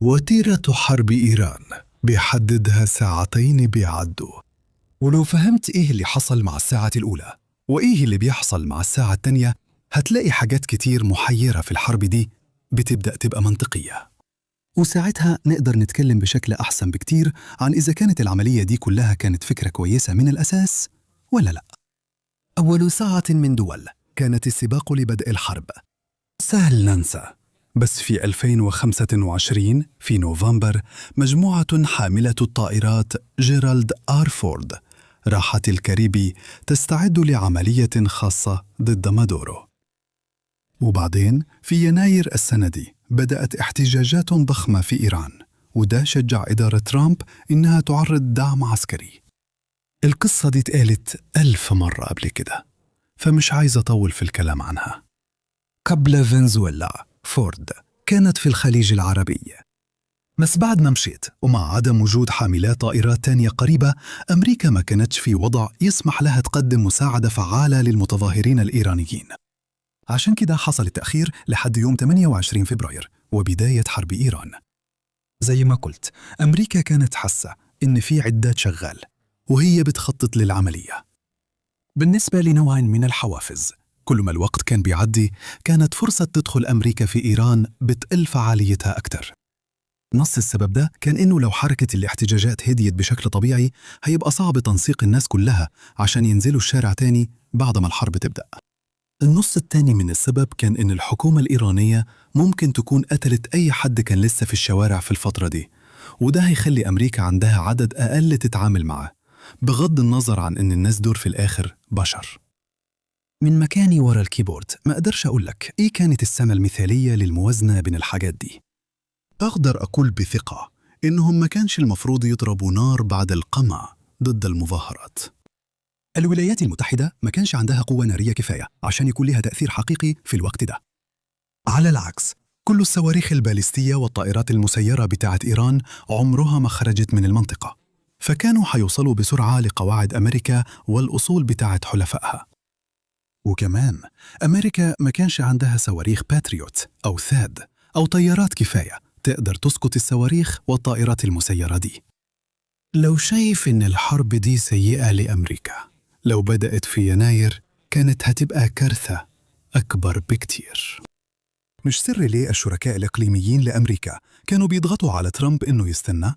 وتيرة حرب إيران بيحددها ساعتين بيعدوا. ولو فهمت إيه اللي حصل مع الساعة الأولى وإيه اللي بيحصل مع الساعة الثانية، هتلاقي حاجات كتير محيرة في الحرب دي بتبدأ تبقى منطقية، وساعتها نقدر نتكلم بشكل أحسن بكتير عن إذا كانت العملية دي كلها كانت فكرة كويسة من الأساس ولا لأ. أول ساعة من دول كانت السباق لبدء الحرب. سهل ننسى، بس في 2025 في نوفمبر مجموعة حاملة الطائرات جيرالد آر فورد راحت الكاريبي تستعد لعملية خاصة ضد مادورو. وبعدين في يناير السنة دي بدأت احتجاجات ضخمة في إيران، وده شجع إدارة ترامب إنها تعرض دعم عسكري. القصة دي اتقالت 1000 مرة قبل كده، فمش عايز أطول في الكلام عنها. قبل فنزويلا فورد كانت في الخليج العربي، بس بعد ما مشيت ومع عدم وجود حاملات طائرات تانية قريبة، أمريكا ما كانتش في وضع يسمح لها تقدم مساعدة فعالة للمتظاهرين الإيرانيين. عشان كده حصل التأخير لحد يوم 28 فبراير وبداية حرب إيران. زي ما قلت، أمريكا كانت حاسة إن في عدات شغال وهي بتخطط للعملية. بالنسبة لنوع من الحوافز، كل ما الوقت كان بيعدي كانت فرصة تدخل أمريكا في إيران بتقل فعاليتها أكتر. نص السبب ده كان إنه لو حركة الاحتجاجات هديت بشكل طبيعي، هيبقى صعب تنسيق الناس كلها عشان ينزلوا الشارع تاني بعد ما الحرب تبدأ. النص التاني من السبب كان إن الحكومة الإيرانية ممكن تكون قتلت أي حد كان لسه في الشوارع في الفترة دي، وده هيخلي أمريكا عندها عدد أقل تتعامل معه، بغض النظر عن إن الناس دول في الآخر بشر. من مكاني ورا الكيبورد ما أقدرش أقولك إيه كانت السنة المثالية للموازنة بين الحاجات دي. أقدر أقول بثقة إنهم ما كانش المفروض يضربوا نار بعد القمع ضد المظاهرات. الولايات المتحدة ما كانش عندها قوة نارية كفاية عشان يكون لها تأثير حقيقي في الوقت ده. على العكس، كل الصواريخ الباليستية والطائرات المسيرة بتاعة إيران عمرها ما خرجت من المنطقة، فكانوا حيوصلوا بسرعة لقواعد أمريكا والأصول بتاعة حلفائها. وكمان أمريكا ما كانش عندها صواريخ باتريوت أو ثاد أو طيارات كفاية تقدر تسقط الصواريخ والطائرات المسيرة دي. لو شايف إن الحرب دي سيئة لأمريكا، لو بدأت في يناير كانت هتبقى كارثة أكبر بكتير. مش سر ليه الشركاء الإقليميين لأمريكا كانوا بيضغطوا على ترامب إنه يستنى؟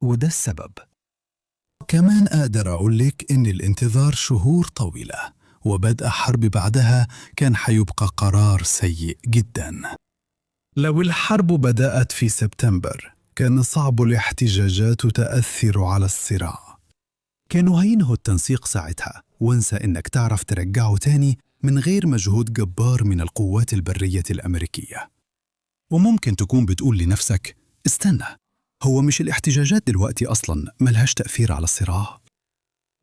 وده السبب. كمان أقدر أقولك إن الانتظار شهور طويلة وبدء حرب بعدها كان حيبقى قرار سيء جدا. لو الحرب بدأت في سبتمبر كان صعب الاحتجاجات تأثر على الصراع. كانوا هينهوا التنسيق ساعتها، وانسى إنك تعرف ترجعه تاني من غير مجهود جبار من القوات البرية الأمريكية. وممكن تكون بتقول لنفسك استنى، هو مش الاحتجاجات دلوقتي أصلاً ملهاش تأثير على الصراع؟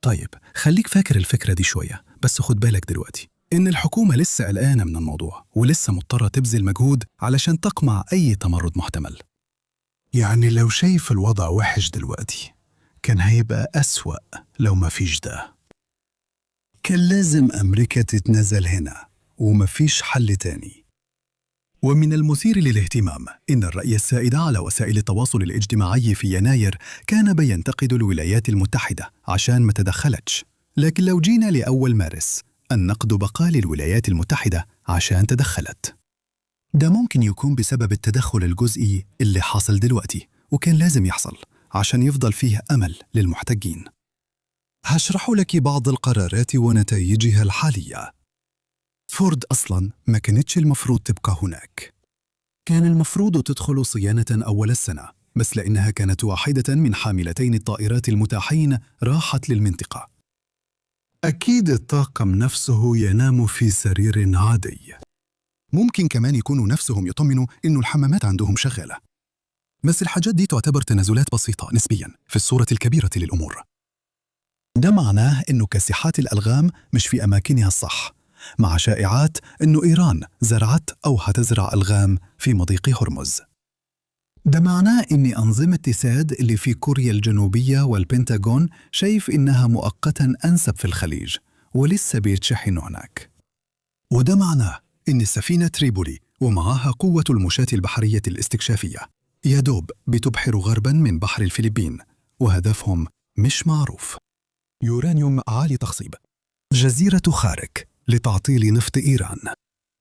طيب خليك فاكر الفكرة دي شوية، بس خد بالك دلوقتي إن الحكومة لسه قلقانة من الموضوع ولسه مضطرة تبذل مجهود علشان تقمع أي تمرد محتمل. يعني لو شايف الوضع وحش دلوقتي، كان هيبقى أسوأ لو ما فيش ده. كان لازم أمريكا تتنزل هنا ومفيش حل تاني. ومن المثير للاهتمام إن الرأي السائد على وسائل التواصل الاجتماعي في يناير كان بينتقد الولايات المتحدة عشان ما تدخلتش، لكن لو جينا لأول مارس النقد بقى للولايات المتحدة عشان تدخلت. ده ممكن يكون بسبب التدخل الجزئي اللي حاصل دلوقتي، وكان لازم يحصل عشان يفضل فيه أمل للمحتجين. هشرح لك بعض القرارات ونتائجها الحالية. فورد أصلاً ما كانتش المفروض تبقى هناك. كان المفروض تدخل صيانة أول السنة، بس لأنها كانت واحدة من حاملتين الطائرات المتاحين راحت للمنطقة. أكيد الطاقم نفسه ينام في سرير عادي. ممكن كمان يكونوا نفسهم يطمنوا إنه الحمامات عندهم شغالة. بس الحاجات دي تعتبر تنازلات بسيطة نسبياً في الصورة الكبيرة للأمور. ده معناه إنه كاسحات الألغام مش في أماكنها الصح، مع شائعات إنه إيران زرعت أو هتزرع ألغام في مضيق هرمز. ده معناه إن أنظمة تساد اللي في كوريا الجنوبية والبنتاغون شايف إنها مؤقتاً أنسب في الخليج ولسه بيتشحن هناك. وده معناه إن السفينة تريبولي ومعها قوة المشاة البحرية الاستكشافية يا دوب بتبحر غرباً من بحر الفلبين، وهدفهم مش معروف. يورانيوم عالي تخصيب. جزيرة خارك لتعطيل نفط إيران.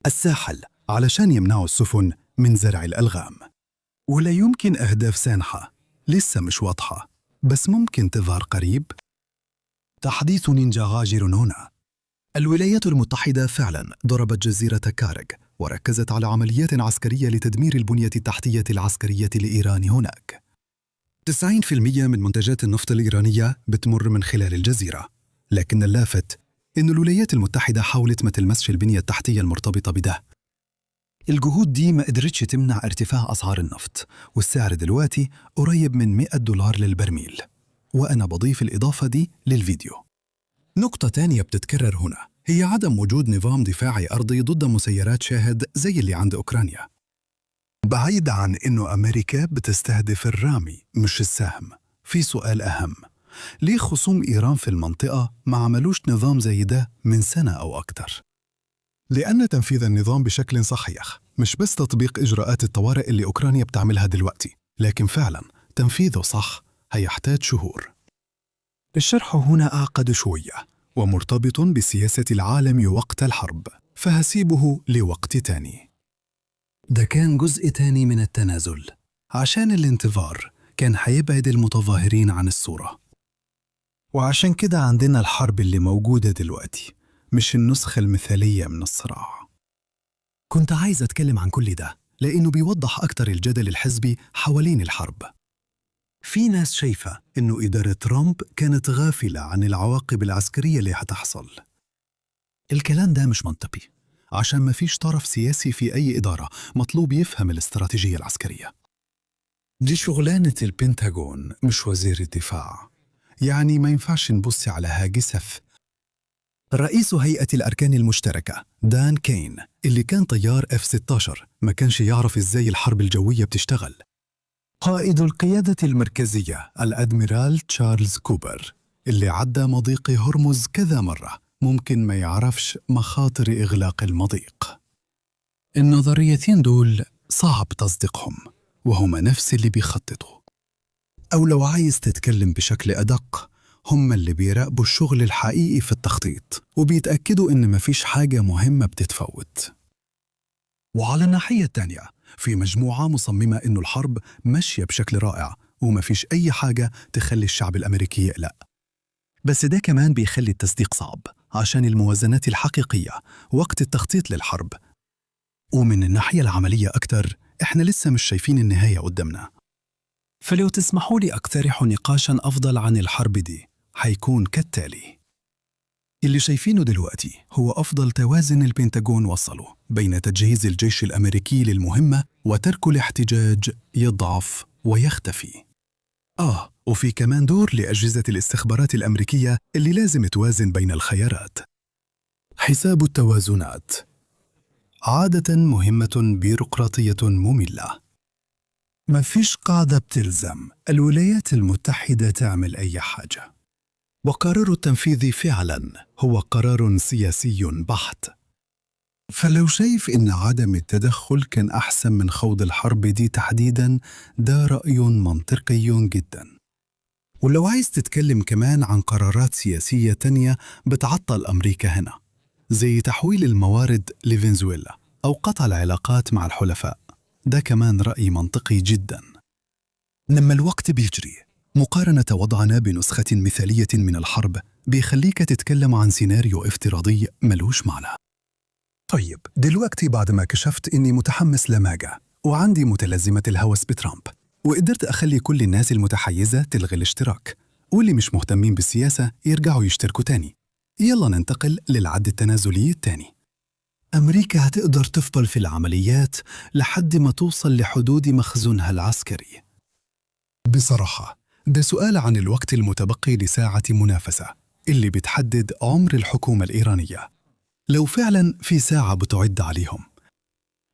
الساحل علشان يمنعوا السفن من زرع الألغام. ولا يمكن أهداف سانحة لسه مش واضحة، بس ممكن تظهر قريب. تحديث نينجا غاجر هنا. الولايات المتحدة فعلا ضربت جزيرة كارك وركزت على عمليات عسكرية لتدمير البنية التحتية العسكرية لإيران هناك. 90% من منتجات النفط الإيرانية بتمر من خلال الجزيرة، لكن اللافت إن الولايات المتحدة حاولت ما تلمسش البنية التحتية المرتبطة بده. الجهود دي ما قدرتش تمنع ارتفاع أسعار النفط، والسعر دلوقتي قريب من $100 للبرميل. وأنا بضيف الإضافة دي للفيديو. نقطة تانية بتتكرر هنا هي عدم وجود نظام دفاعي أرضي ضد مسيرات شاهد زي اللي عند أوكرانيا. بعيد عن إنه أمريكا بتستهدف الرامي مش السهم، في سؤال أهم: ليه خصوم إيران في المنطقة ما عملوش نظام زي ده من سنة أو أكتر؟ لأن تنفيذ النظام بشكل صحيح مش بس تطبيق إجراءات الطوارئ اللي أوكرانيا بتعملها دلوقتي، لكن فعلا تنفيذه صح هيحتاج شهور. الشرح هنا أعقد شوية ومرتبط بسياسة العالم وقت الحرب، فهسيبه لوقت تاني. ده كان جزء تاني من التنازل، عشان الانتظار كان هيبعد المتظاهرين عن الصورة. وعشان كده عندنا الحرب اللي موجودة دلوقتي، مش النسخة المثالية من الصراع. كنت عايز أتكلم عن كل ده لأنه بيوضح أكتر الجدل الحزبي حوالين الحرب. في ناس شايفة إنه إدارة ترامب كانت غافلة عن العواقب العسكرية اللي هتحصل. الكلام ده مش منطقي، عشان ما فيش طرف سياسي في أي إدارة مطلوب يفهم الاستراتيجية العسكرية. دي شغلانة البنتاغون مش وزير الدفاع، يعني ما ينفعش نبص على هاجسف. رئيس هيئة الأركان المشتركة دان كين اللي كان طيار F-16 ما كانش يعرف إزاي الحرب الجوية بتشتغل. قائد القيادة المركزية الأدميرال تشارلز كوبر اللي عدى مضيق هرمز كذا مرة ممكن ما يعرفش مخاطر إغلاق المضيق. النظريتين دول صعب تصديقهم، وهما نفس اللي بيخططوا. أو لو عايز تتكلم بشكل أدق، هم اللي بيراقبوا الشغل الحقيقي في التخطيط وبيتأكدوا إن مفيش حاجة مهمة بتتفوت. وعلى الناحية التانية في مجموعة مصممة إنه الحرب ماشية بشكل رائع ومفيش أي حاجة تخلي الشعب الأمريكي يقلق. بس ده كمان بيخلي التصديق صعب عشان الموازنات الحقيقية وقت التخطيط للحرب. ومن الناحية العملية أكتر، إحنا لسه مش شايفين النهاية قدامنا. فلو تسمحوا لي أقترح نقاشاً أفضل عن الحرب دي، هيكون كالتالي. اللي شايفينه دلوقتي هو أفضل توازن البنتاغون وصله بين تجهيز الجيش الأمريكي للمهمة وترك الاحتجاج يضعف ويختفي. وفي كمان دور لأجهزة الاستخبارات الأمريكية اللي لازم توازن بين الخيارات. حساب التوازنات عادة مهمة بيروقراطية مملة. ما فيش قاعدة بتلزم الولايات المتحدة تعمل أي حاجة، وقرار التنفيذ فعلا هو قرار سياسي بحت. فلو شايف إن عدم التدخل كان أحسن من خوض الحرب دي تحديدا، ده رأي منطقي جدا. ولو عايز تتكلم كمان عن قرارات سياسية تانية بتعطل أمريكا هنا، زي تحويل الموارد لفنزويلا أو قطع العلاقات مع الحلفاء، ده كمان رأي منطقي جدا. لما الوقت بيجري، مقارنة وضعنا بنسخة مثالية من الحرب بيخليك تتكلم عن سيناريو افتراضي ملوش معنى. طيب دلوقتي بعد ما كشفت إني متحمس لماجا وعندي متلازمة الهوس بترامب، وقدرت أخلي كل الناس المتحيزة تلغي الاشتراك، واللي مش مهتمين بالسياسة يرجعوا يشتركوا تاني، يلا ننتقل للعد التنازلي التاني. أمريكا هتقدر تفضل في العمليات لحد ما توصل لحدود مخزونها العسكري. بصراحة ده سؤال عن الوقت المتبقي لساعة منافسة اللي بتحدد عمر الحكومة الإيرانية. لو فعلا في ساعة بتعد عليهم.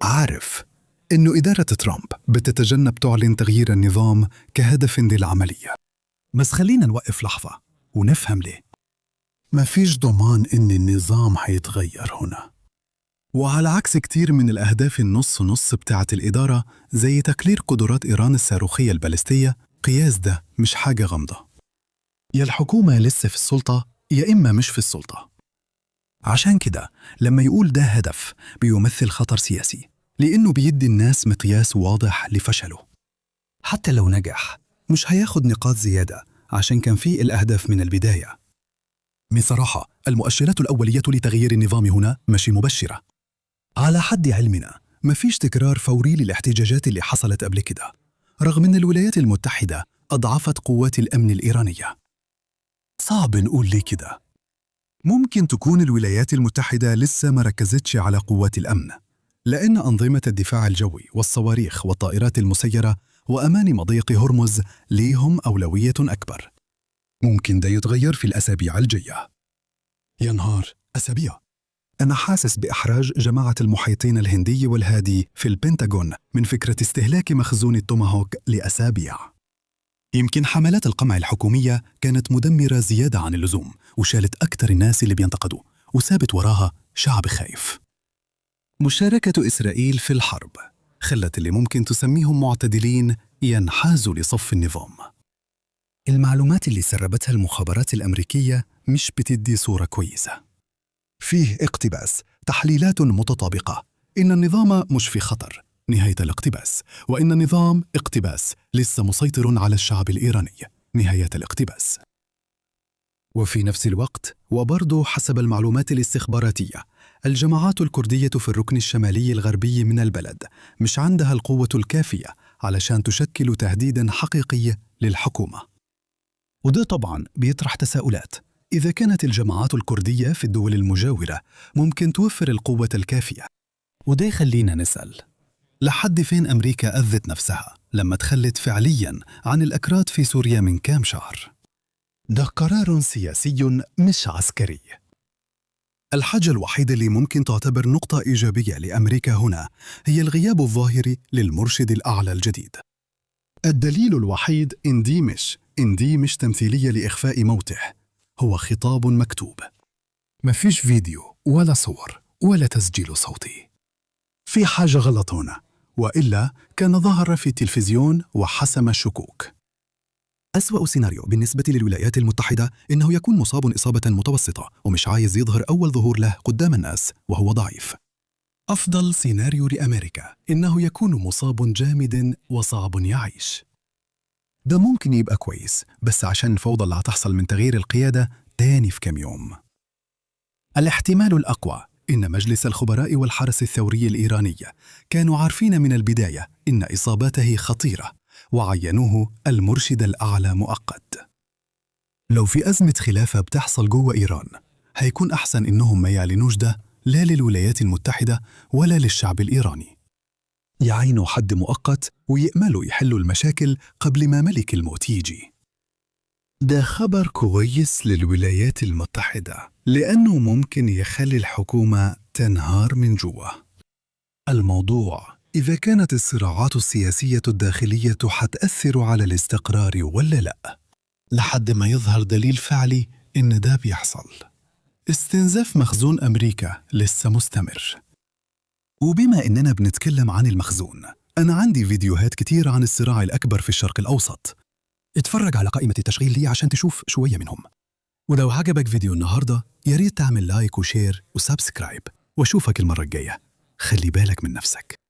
عارف إنه إدارة ترامب بتتجنب تعلن تغيير النظام كهدف للعملية، بس خلينا نوقف لحظة ونفهم ليه. ما فيش ضمان إن النظام هيتغير هنا. وعلى عكس كتير من الأهداف النص نص بتاعة الإدارة زي تقليل قدرات إيران الصاروخية البالستية، قياس ده مش حاجة غامضة. يا الحكومة لسه في السلطة يا إما مش في السلطة. عشان كده لما يقول ده هدف بيمثل خطر سياسي، لأنه بيدي الناس مقياس واضح لفشله. حتى لو نجح مش هياخد نقاط زيادة عشان كان فيه الأهداف من البداية. بصراحة المؤشرات الأولية لتغيير النظام هنا مش مبشرة. على حد علمنا مفيش تكرار فوري للاحتجاجات اللي حصلت قبل كده، رغم أن الولايات المتحدة أضعفت قوات الأمن الإيرانية. صعب نقول ليه كده. ممكن تكون الولايات المتحدة لسه ما ركزتش على قوات الأمن، لأن أنظمة الدفاع الجوي والصواريخ والطائرات المسيرة وأمان مضيق هرمز ليهم أولوية أكبر. ممكن ده يتغير في الأسابيع الجاية. يا نهار، أسابيع! أنا حاسس بإحراج جماعة المحيطين الهندي والهادي في البنتاغون من فكرة استهلاك مخزون التوماهوك لأسابيع. يمكن حملات القمع الحكومية كانت مدمرة زيادة عن اللزوم وشالت أكثر الناس اللي بينتقدوا وسابت وراها شعب خايف. مشاركة إسرائيل في الحرب خلت اللي ممكن تسميهم معتدلين ينحازوا لصف النظام. المعلومات اللي سربتها المخابرات الأمريكية مش بتدي صورة كويسة. فيه اقتباس، تحليلات متطابقة، إن النظام مش في خطر، نهاية الاقتباس، وإن النظام اقتباس لسه مسيطر على الشعب الإيراني، نهاية الاقتباس. وفي نفس الوقت وبرضه حسب المعلومات الاستخباراتية، الجماعات الكردية في الركن الشمالي الغربي من البلد مش عندها القوة الكافية علشان تشكل تهديداً حقيقي للحكومة. وده طبعاً بيطرح تساؤلات. إذا كانت الجماعات الكردية في الدول المجاورة ممكن توفر القوة الكافية، وده يخلينا نسأل لحد فين أمريكا أذت نفسها لما تخلت فعلياً عن الأكراد في سوريا من كام شهر؟ ده قرار سياسي مش عسكري. الحاجة الوحيدة اللي ممكن تعتبر نقطة إيجابية لأمريكا هنا هي الغياب الظاهري للمرشد الأعلى الجديد. الدليل الوحيد إن دي مش تمثيلية لإخفاء موته، هو خطاب مكتوب، مفيش فيديو ولا صور ولا تسجيل صوتي. في حاجة غلط هنا، وإلا كان ظهر في التلفزيون وحسم الشكوك. أسوأ سيناريو بالنسبة للولايات المتحدة إنه يكون مصاب إصابة متوسطة ومش عايز يظهر أول ظهور له قدام الناس وهو ضعيف. أفضل سيناريو لأمريكا إنه يكون مصاب جامد وصعب يعيش. ده ممكن يبقى كويس، بس عشان الفوضى اللي هتحصل من تغيير القيادة تاني في كام يوم. الاحتمال الأقوى إن مجلس الخبراء والحرس الثوري الإيراني كانوا عارفين من البداية إن إصاباته خطيرة وعينوه المرشد الأعلى مؤقت. لو في أزمة خلافة بتحصل جوه إيران هيكون أحسن إنهم ما يعلنوش ده لا للولايات المتحدة ولا للشعب الإيراني. يعينوا حد مؤقت ويأملوا يحلوا المشاكل قبل ما ملك الموت يجي. ده خبر كويس للولايات المتحدة لأنه ممكن يخلي الحكومة تنهار من جوا. الموضوع إذا كانت الصراعات السياسية الداخلية حتأثر على الاستقرار ولا لا، لحد ما يظهر دليل فعلي إن ده بيحصل. استنزاف مخزون أمريكا لسه مستمر. وبما إننا بنتكلم عن المخزون، أنا عندي فيديوهات كتير عن الصراع الأكبر في الشرق الأوسط. اتفرج على قائمة التشغيل لي عشان تشوف شوية منهم. ولو عجبك فيديو النهاردة ياريت تعمل لايك وشير وسبسكرايب، واشوفك المرة الجاية. خلي بالك من نفسك.